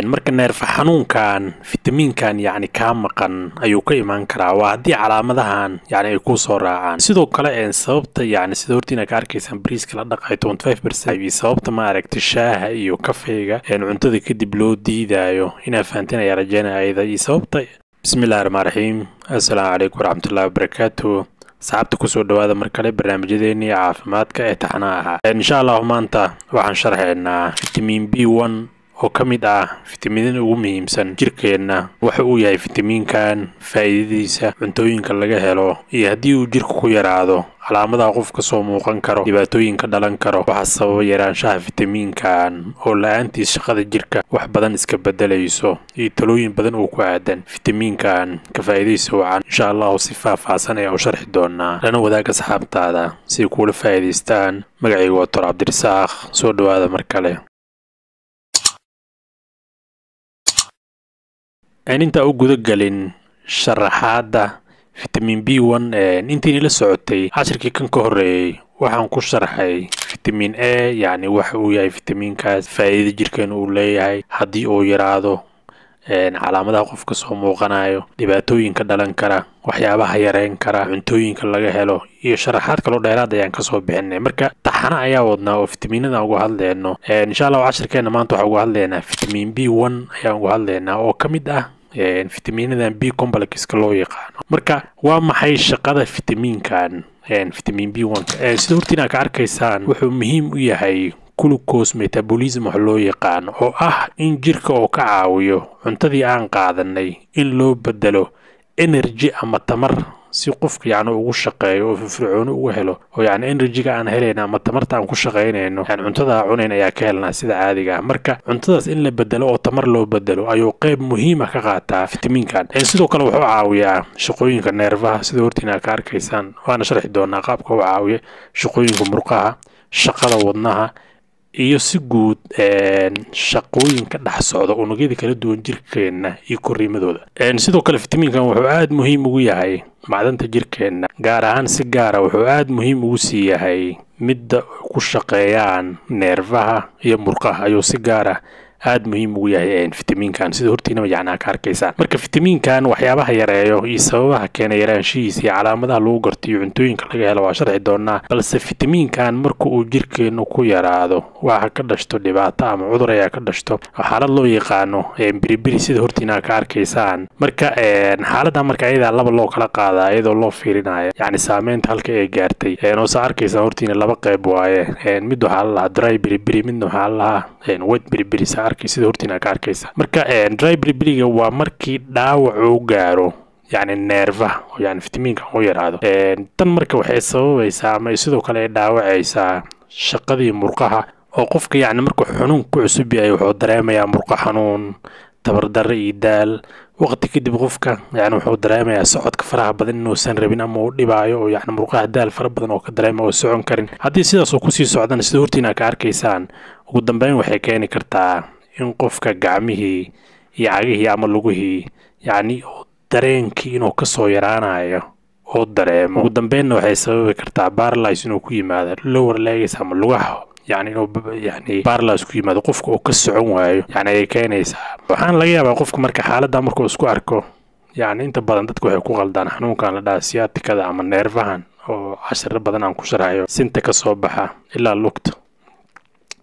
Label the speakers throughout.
Speaker 1: marka neerfa xanuunkan fitamiinkan yani ka maqan ayuu ka imaan karaa waa haddii calaamadahan yani ay ku soo raacaan sidoo kale sababta yani sida hortiina ka arkaysaan bariiska la dhaqay 25% iyo sababta ma aragtay shaaha iyo kafeega cuntada kadib loo diidayo inaa fahanteen ay rajaynayda iyo sababta bismillaahir rahmaanir rahiim assalaamu calaykum waraxmatullaahi wabarakaatuh saxaabta ku soo dhawaada mar kale barnaamijyadeennii caafimaadka ee taxanaha insha Allah maanta waxaan sharxaynaa vitamin B1 oo kamid fitamiinada ugu muhiimsan jirkeena waxa uu yahay fitamiinkan faa'iidadiisa cuntooyinka laga helo iyo haddii uu jirku ku yaraado calaamadaha qofka soo muuqan karo dhibaatooyinka dhalan karo waxa sababa yaraanshaha fitamiinkan oo la'aantiis shaqada jirka wax badan iska bedelayso iyo talooyin badan oo ku aadan fitamiinkan ka faa'iidaysa wacan insha Allah si faahfaahsan ayaan u sharxi doonaa lana wadaaga saxaabtaada si kula faa'iidaystaan magacaygu waa Dr. Cabdirasaaq soo dhawaada mar kale inta u guda galin sharaxaada vitamin B1 intii la socotay casharkii kan ka horeeyay waxaan ku sharxay vitamin A yani waxa uu yahay fitamiinkaas faa'iido jirkeena uu leeyahay haddii uu yaraado calaamadaha qofka soo muuqanayo dhibaatooyinka dhalan kara waxyaabaha yareyn kara cuntooyinka laga helo iyo sharaxaad kale oo dheeraad ayaan ka soo bixinay marka taxana ayaa wadnaa oo fitamiinada ugu hadleeno insha Allah casharkeena maanta waxaan ugu hadleynaa vitamin B1 ayaan ugu hadleynaa oo kamid fitamiinadan B complexka loo yaqaano marka waa maxay shaqada fitamiinkan vitamin B1 sida hortiina ka arkaysaan wuxuu muhiim u yahay glucose metabolism wax loo yaqaan oo in jirka oo ka caawiyo cuntadii aan qaadanay in loo bedelo energy ama tamar si qofka yani ugu shaqeeyo oo firfircoon ugu helo oo yani energy-ga aan helayna ama tamarta aan ku shaqeynayno yani cuntada cunayna ayaa ka helnaa sida caadiga marka cuntadaas in la bedelo oo tamar loo bedelo ayuu qayb muhiim ka qaataa fitamiinkan sidoo kale wuxuu caawiyaa shaqooyinka neerfaha sida hortiina ka arkaysaan waana sharxi doonaa qaabka uu caawiyo shaqooyinka murqaha shaqada wadnaha iyo si guud shaqooyinka dhex socda unugyada kala duwan jirkeena iyo koriimadooda sidoo kale fitamiinkan wuxuu aad muhiim ugu yahay macdanta jirkeena gaar ahaan si gaar ah wuxuu aad muhiim ugu sii yahay midda ku shaqeeyaan neerfaha iyo murqaha ayuu si gaar ah aad muhiim ugu yahay fitamiinkan sida hortiina macna ka arkaysaan marka fitamiinkan waxyaabaha yareeyo iyo sababaha keena yaraanshihiisa iyo calaamadaha lagu garto iyo cuntooyinka laga helo waa sharxi doonaa balse fitamiinkan marka uu jirkeenu ku yaraado waxa ka dhashto dhibaato ama cudur ayaa ka dhashto xaalad loo yaqaano biribiri sida hortiina ka arkaysaan marka xaaladda marka ayada laba loo kala qaadaa iyadoo loo fiirinayo yani saameynta halka ay gaartay oo sa arkaysaan hortiina laba qayb waaye mid waxa la dry biribiri midna waxa la wet biribiri sida hortiina ka arkaysa marka dry biribiriga waa markii dhaawac uu gaaro yani neerfaha oo yani fitamiinka uu yaraado tan marka waxay sababaysaa ama sidoo kale dhaawacaysaa shaqadii murqaha oo qofka yani markuu xanuun ku cusub yahay wuxuu dareemayaa murqa xanuun tabardarro iyo daal waqti kadib qofka yani wuxuu dareemayaa socodka faraha badan inuusan rabin ama uu dhibaayo oo yani murqaha daal fara badan oo ka dareema oo socon karin haddii sidaas uu kusii socdana sida hortiina ka arkaysaan ugu dambeyn waxay keeni kartaa in qofka gacmihii iyo cagihii ama lugihii yani dareenkii inuu ka soo yaraanayo oo dareemo ugu dambeynna waxay sababi kartaa paralysis inuu ku yimaado lower legs ama lugaha yani inuu yani paralysis ku yimaado qofka oo ka socon waayo yani ay keenaysaa waxaan laga yaabaa qofka marka xaaladda markuu isku arko yani inta badan dadku waxay ku qaldaan xanuunkan la dhaha sciatica ama neerfahan oo casharo badan aan ku sharxayo sinta ka soo baxa ilaa lugta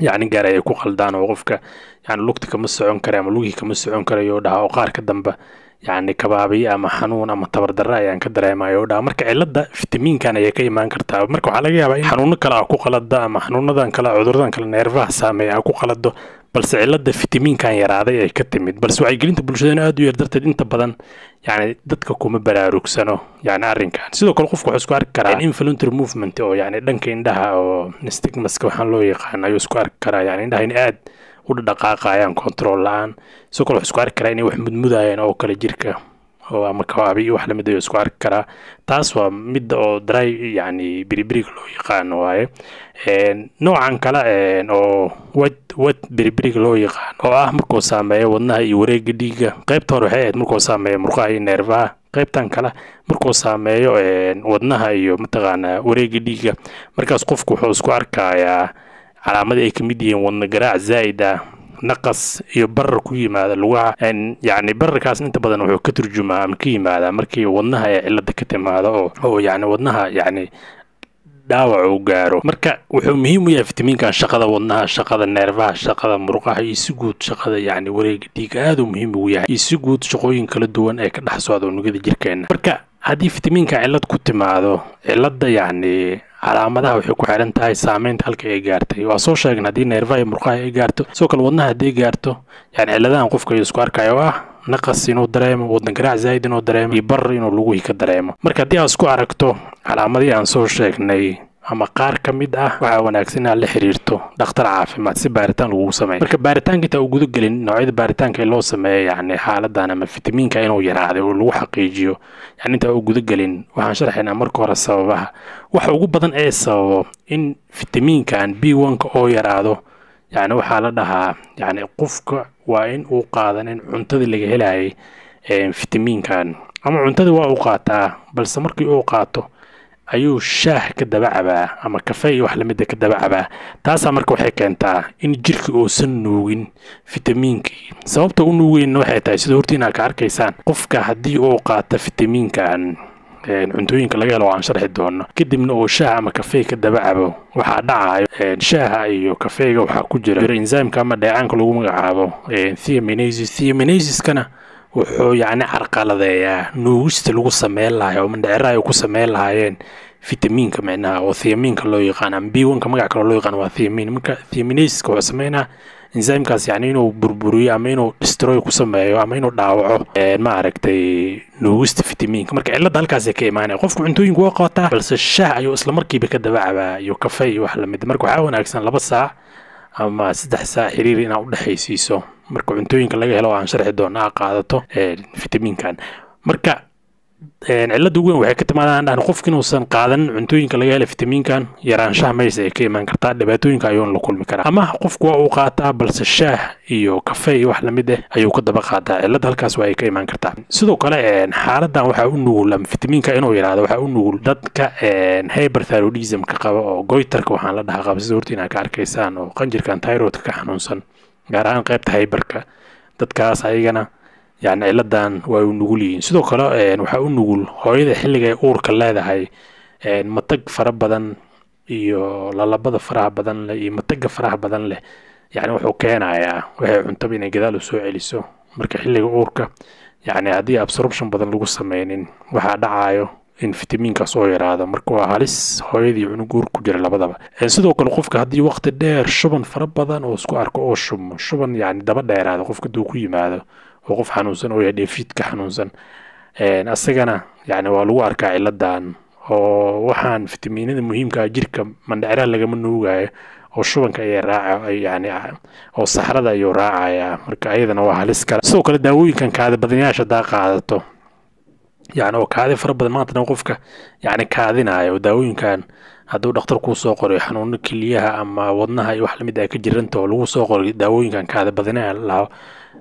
Speaker 1: يعني gaar ay ku qaldaan oo qofka yani lugta kama socon karo ama lugii kama socon karayo dhaha oo qaar ka dambe yani kabaabiye ama xanuun ama tabardarro ayaan ka dareemayo dhaha marka cilada fitamiinkan ay ka imaan kartaa marka waxa laga yaabaa in xanuuno kale ku qalada ama xanuunadan kale cuduradan kale neerfaha saameeya ku qalado balse cilada fitamiinkan yaraaday ay ka timid balse waxay gelinta bulshada aad u yar darteed inta badan يعني dadka kuma baraarugsano yani arrinkan sidoo kale qofku wuxuu isku arki karaa involuntary movement oo yani dhanka indhaha oo nystagmuska waxaan loo yaqaan ayuu isku arki karaa yani indhaha in aad u dhaqaaqayaan control la'aan sidoo kale wuxuu isku arki karaa inay wax mudmudayaan oo kale jirka oo ama kabaabi wax la mid ah isku arki karaa taas waa mid oo dry yani biribiriga loo yaqaan waaye noocan kale oo wet biribiriga loo yaqaan oo markuu saameeyo wadnaha iyo wareegga dhiigga qaybta hore waxay ahayd markuu saameeyo murqaha iyo neerfaha qaybtan kale markuu saameeyo wadnaha iyo mataqaana wareegga dhiigga markaas qofku wuxuu isku arkayaa calaamad ay kamid yihiin wadna garaac zaa'id ah naqas iyo barar ku yimaada lugaha yani bararkaas inta badan wuxuu ka turjumaa ama ka yimaada markii wadnaha ay cilada ka timaado oo yani wadnaha yani dhaawac uu gaaro. marka wuxuu muhiim u yahay fitamiinkan shaqada wadnaha, shaqada neerfaha, shaqada muruqaha iyo si guud shaqada yani wareega dhiigga aad uu muhiim ugu yahay iyo si guud shaqooyin kala duwan ee ka dhex socda unugyada jirkeena. marka haddii fitamiinka cilad ku timaado, cilada yani calaamadaha waxay ku xiran tahay saameynta halka ay gaartay. waa soo sheegin haddii neerfaha iyo muruqaha ay gaarto, sidoo kale wadnaha haddii gaarto yani ciladahan qofka ay isku arkayo ah naqas inuu dareemo, wadna garaac zaa'id inuu dareemo iyo barar inuu luguhi ka dareemo. marka haddii aad isku aragto calaamadihii aan soo sheegnay ama qaar ka mid ah, waxaa wanaagsan inaad la xiriirto dhakhtar caafimaad si baaritaan lagugu sameeyo. marka baaritaanka inta uu guda gelin noocyada baaritaanka loo sameeyo yani xaaladan ama fitamiinka inuu yaraaday oo lagu xaqiijiyo yani inta uu guda gelin waxaan sharaxaynaa marka hore sababaha. waxa ugu badan ee sababo in fitamiinkan B1 oo yaraado yani waxaa la dhahaa yani qofka waa in uu qaadanin cuntadii laga helayay fitamiinkan, ama cuntadii waa uu qaataa balse markii uu qaato ayuu shaah ka daba cabaa ama kafee iyo wax lamid ka daba cabaa. taasaa marka waxay keentaa in jirka uusan nuugin fitamiinkii. sababta u nuugayna waxay tahay sida horta inaad ka arkaysaan qofka haddii uu qaato fitamiinkan cuntooyinka laga helo aan sharxi doono kadibna uu shaah ama kafee ka daba cabo, waxaa dhacayo shaaha iyo kafeega waxaa ku jira enzymka ama dheecaanka lagu magacaabo thiaminases-kana wuxuu yani carqaladeeyaa nuugista lagu sameyn lahayo oo mandhiciraha ay ku sameyn lahaayeen fitamiinka micnaha oo thiaminka loo yaqaan ama B1 magac kale loo yaqaan waa thiamin. marka thiaminaseska wuxuu sameynaa enzymkaas yani inuu burburiyo ama inuu destroy ku sameeyo ama inuu dhaawaco maaragtay nuugista fitamiinka. marka cilada halkaas ay ka imaanaya qofku cuntooyinka waa qaataa balse shaah ayuu isla markiiba ka daba cabaa iyo kafee iyo wax lamid. marka waxaa wanaagsan 2 saac ama 3 saac xiriir inaad u dhaxaysiiso marka cuntooyinka laga helo aan sharxi doonaa qaadato fitamiinkan. marka cilada ugu weyn waxay ka timaadaan qofka inuusan qaadan cuntooyinka laga helo fitamiinkan yaraanshaha meesha ay ka imaan kartaa, dhibaatooyinka ayuu la kulmi karaa. ama qofku waa uu qaataa balse shaah iyo kafee iyo wax lamid ah ayuu ka daba qaataa, cilada halkaas waa ay ka imaan kartaa. sidoo kale xaaladan waxaa u nugul ama fitamiinka inuu yaraado waxaa u nugul dadka hyperthyroidism ka qaba oo goitarka waxaan la dhahaa qaba, sida horta inaad ka arkaysaan oo qanjirkan thyroidka ka xanuunsan gaar ahaan qaybta hyperka. dadkaas ayagana yani ciladan waa u nugul yihiin. sidoo kale waxaa u nugul hooyada xilliga ay uurka leedahay matag fara badan iyo lalabada faraha badan leh iyo mataga faraha badan leh yani wuxuu keenayaa waxay cuntaba inay gadaal u soo celiso. marka xilliga uurka yani haddii absorption badan lagu sameynin waxaa dhacayo in fitamiinkaas oo yaraado. marka waa halis hooyadii cunug uur ku jira labadaba. sidoo kale qofka haddii waqti dheer shuban fara badan oo isku arko oo shuban yani daba dheeraada qofka duu ku yimaado oo qof xanuunsan oo dheefshiidka xanuunsan asagana yani waa lagu arkaa ciladan oo waxaan fitamiinada muhiimka ah jirka mandhiciraha lagama nuugayo oo shubanka ay raaca yani oo saxrada ayuu raacaya. marka ayadana waa halis kale. sidoo kale daawooyinkan kaada badanayaasha daa qaadato yani oo kaadi fara badan maanta qofka yani kaadinayo daawooyinkan hadduu dhakhtar kuu soo qoray xanuuno keliyaha ama wadnaha iyo wax lamid ah ka jiranta oo lagu soo qoray daawooyinkan kaada badanaya lahaa,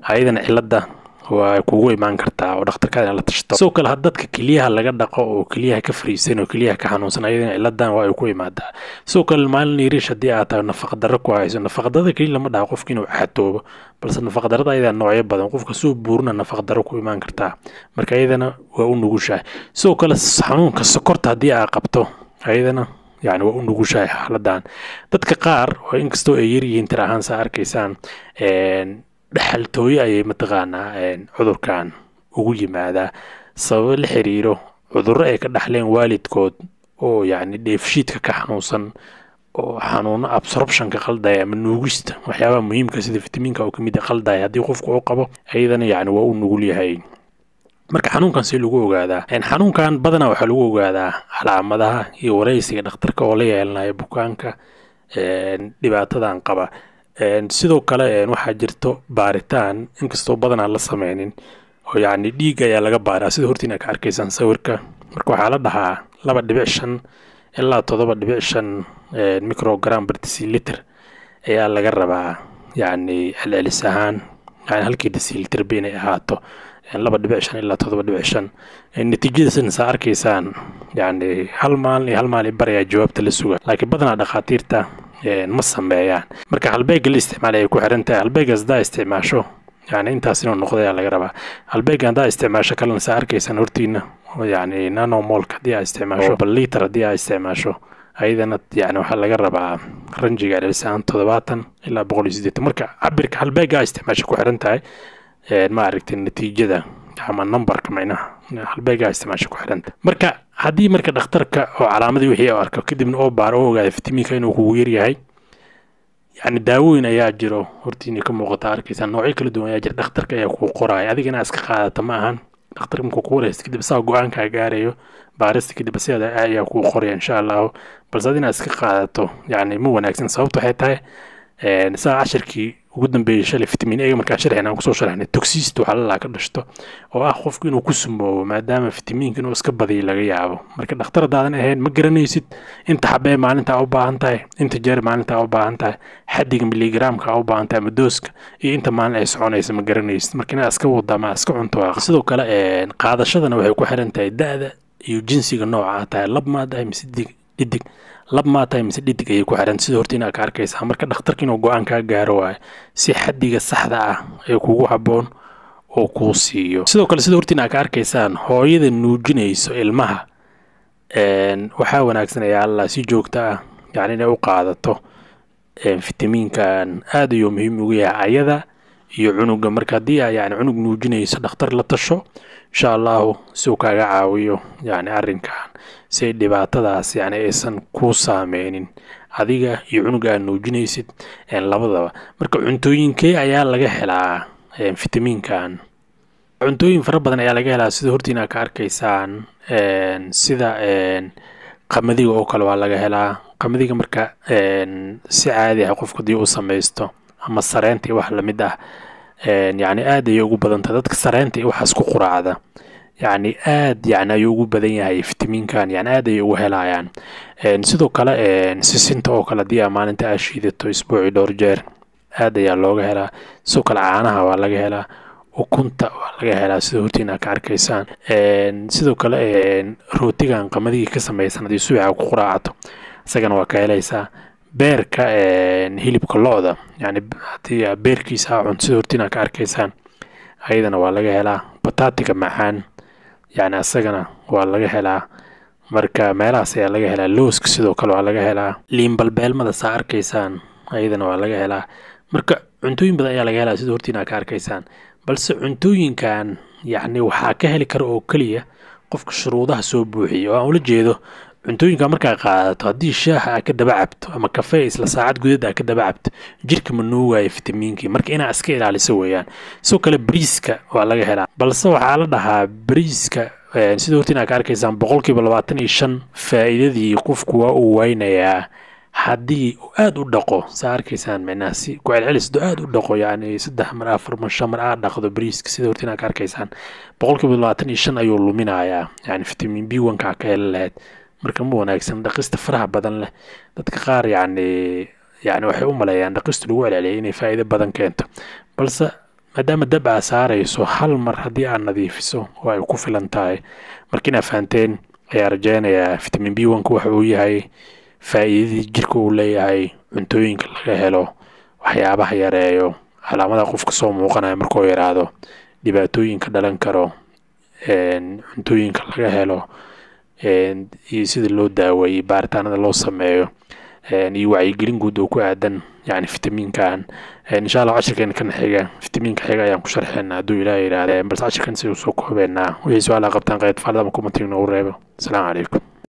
Speaker 1: ayadana cilada waa kugu imaan kartaa oo dhakhtarkaada la tashto. sidoo kale dadka keliyaha laga dhaqo oo keliyaha ka fariisan oo keliyaha ka xanuunsan ayadana ciladan waa ay ku imaadaa. sidoo kale maalin yariish haddii aad tahay nafaqa darro ku hayso, nafaqa darrada keliya lama dhaha qofka inuu caatoobo balse nafaqa darrada ayada noocyo badan qofka soo buurna nafaqa darro ku imaan kartaa. marka ayadana waa u nugushahay. sidoo kale xanuunka sokorta haddii aad qabto ayadana yani waa u nugushahay xaaladan. dadka qaar oo inkastoo ay yaryihiin tir ahaan saa arkaysaan dhaxaltooyo ayay mataqaanaa cudurkan ugu yimaadaa sababo la xiriiro cudurro ay ka dhaxleen waalidkood oo yani dheefshiidka ka xanuunsan oo xanuuno absorptionka qaldaya ama nuugista waxyaabaha muhiimka sida fitamiinka oo kamid ah qaldaya haddii qofku uu qabo ayadana yani waa u nugul yahay. marka xanuunkan si lagu ogaadaa xanuunkan badanaa waxaa lagu ogaadaa calaamadaha iyo wareysiga dhakhtarka oo la yeelanayo bukaanka dhibaatadan qaba. sidoo kale waxaa jirto baaritaan inkastoo badanaa la sameynin oo yani dhiig ayaa laga baaraa sida horta inaad ka arkaysaan sawirka. marka waxaa la dhahaa 2.5 ilaa 7.5 microgram per deciliter ayaa laga rabaa yani celcelis ahaan yani halkii deciliter inay ahaato 2.5 ilaa 7.5. natiijadaasna saa arkaysaan yani hal maalin bar ayaa jawaabta la suga. laakiin badanaa dhakhaatiirta ma sameeyaan. marka halbeega la isticmaalay ku xiran tahay halbeegaas daa isticmaasho يعني intaas inuu noqdo ayaa laga rabaa. halbeega daa isticmaasho kalena saa arkaysan hortiina يعني nanomol hadii aad isticmaasho bal liter hadii aad isticmaasho ayadana يعني waxa laga rabaa ranjiga dhalisaan 70 ilaa 180. marka cabirka halbeega isticmaasho ku xiran tahay ma aragtay natiijada ama numberka macnaha halbeega isticmaasho ku xiran tahay. marka hadii marka dhakhtarka oo calaamadii wixii uu arko kadibna oo baaro oo ogaado fitamiinka inuu kugu yar yahay يعني داوين ayaa jiro hortiina ka muuqata arkaysan noocyo kala duwan ayaa jira dhakhtarka ayaa ku qoray adigana iska qaadata ma ahan dhakhtarka markuu ku wareysto kadib saa go'aan ka gaarayo baarista kadib sida ayaa ku qoray insha Allah balse adina iska qaadato yani ma wanaagsan sababtu waxay tahay saa 10kii ugu dambeeyay shalay fitamiin A marka sharxina ku soo sharaxnay toxicity waxa la ka dhashto oo ah qofku inuu ku sumo maadaama fitamiinka inuu iska badiyo laga yaabo. marka dhakhtar daadan ahayn ma garanaysid inta xabee maalinta u baahan tahay inta jeer maalinta u baahan tahay xaddiga milligramka u baahan tahay madooska iyo inta maalin ay soconayso ma garanaysid. marka inaad iska wada ma iska cunto sidoo kale qaadashadana waxay ku xiran tahay da'da iyo jinsiga nooca tahay lab ma tahay mise didig lab ma tahay mise didig ay ku xiran sidoo hortiina ka arkaysaa. marka dhakhtarka inuu go'aan ka gaaro waay si xaddiga saxda ah ee kugu haboon oo ku siiyo. sidoo kale sidoo hortiina ka arkaysaan hooyada nuujinayso ilmaha waxa wanaagsan ayaa Allah si joogto ah yani inay u qaadato fitamiinkan aad iyo muhiim ugu yahay ayada iyo cunuga. marka hadii yani cunug nuujinayso dhakhtar la tasho insha Allah si uu kaaga caawiyo yani arrinkan si dhibaatadaas yani aysan ku saameynin adiga iyo cunuga nuujinaysid labadaba. marka cuntooyinkee ayaa laga helaa fitamiinkan cuntooyin fara badan ayaa laga helaa sida hortiina ka arkaysaan sida qamadiga oo kale waa laga helaa. qamadiga marka si caadi ah qofku dii uu sameeysto ama sareenti wax la mid ah يعني aad ay ugu badan tahay dadka sareenta waxa isku quraacda يعني aad يعني ay ugu badan yahay fitamiinkan يعني aad ay ugu helayaan. sidoo kale sisinta oo kale dii maalinta ay shiidato isbuuci dhowr jeer aad ayaa looga helaa. sidoo kale caanaha waa laga helaa ukunta waa laga helaa sida hortiina ka arkaysaan. sidoo kale rootigan qamadiga ka samaysan hadii suuqa ku quraacato isagana waa ka helaysaa. beerka hilibka looda yani hadii beerkiisa cun sida hortiina ka arkaysaan ayadana waa laga helaa. bataatiga macaan yani asagana waa laga helaa. marka meelahaas ayaa laga helaa. looska sidoo kale waa laga helaa. liin balbeelmada saa arkaysaan ayadana waa laga helaa. marka cuntooyin badan ayaa laga helaa sida hortiina ka arkaysaan. balse cuntooyinkan yani waxa ka heli kara oo kaliya qofka shuruudaha soo buuxiyo oo aan ula jeedo cuntooyinka marka qaadato hadii shaaha ka daba cabto ama kafee isla saacad gudaheeda ka daba cabto jirka ma nuugayo fitamiinki. marka ina iska ilaaliso weeyaan. sidoo kale bariiska waa laga helaa balse waxa la dhahaa bariiska sida hortiina ka arkaysaan 25% faa'iidadii qofku waa uu waynayaa hadii aad u dhaqo saa arkaysaan macnaasi ku celcelis aad u dhaqo yani 3 mar 4 mar 5 mar aad dhaqdo bariiska sida hortiina ka arkaysaan 25% ayuu luminayaa yani fitamiin B1 ka helayd. marka ma wanaagsan dhaqista faraha badan leh dadka qaar yani waxay u maleeyaan dhaqista lagu celceliyay inay faa'iido badan keento balse maadaama dabca saarayso hal mar hadii aad nadiifiso oo ay ku filan tahay. markina faanteen ayaa rajaynaya fitamiin B1 waxa uu yahay faa'iidada jirka uu leeyahay cuntooyinka laga helo waxyaabaha yareeyo calaamadaha qofka soo muuqanaya markuu yaraado dhibaatooyinka dhalan karo cuntooyinka laga helo iyo sida loo daaweeyo baaritaanada loo sameeyo iyo wacyigelin guud oo ku aadan yani fitamiinkan. insha Allah cashirkan kan xiga fitamiinka xiga ayaan ku sharxeynaa haduu Ilaahay yiraahdo balse cashirkan si uu soo koobeena wixii su'aalaha qabtaan qayd faalada ma kuma tigno u reebo. Assalaamu calaykum.